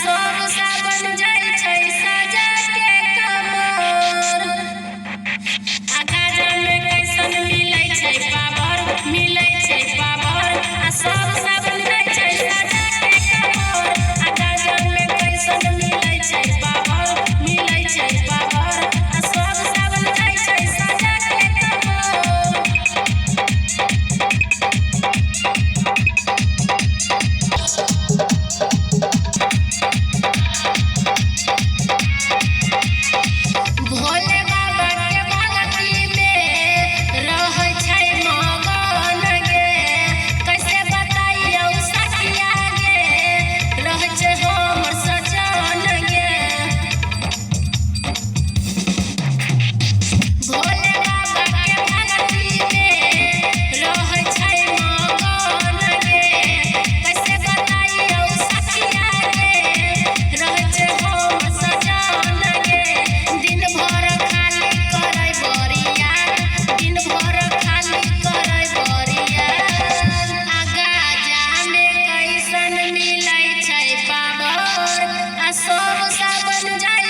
सब सावन जाई छै सजा के कमर आ गाजा में कैसन मिलै छै पावर आ सब सावन जाई छै सजा के कमर आ गाजा में कैसन मिलै छै पावर आ सब सावन जाई छै सजा के कमर। भोले बाबा के भक्ति में रहै छै मगन गे, कैसे बताइयौ सखिया गे, रहै छै हमर सजन गे। भोले बाबा के भक्ति में रहै छै मगन गे, कैसे बताइयौ सखिया गे, रहै छै हमर सजन गे। दिन भर खाली करै बरिया आ गाजा में कैसन मिलै छै पावर आ सब सावन जाई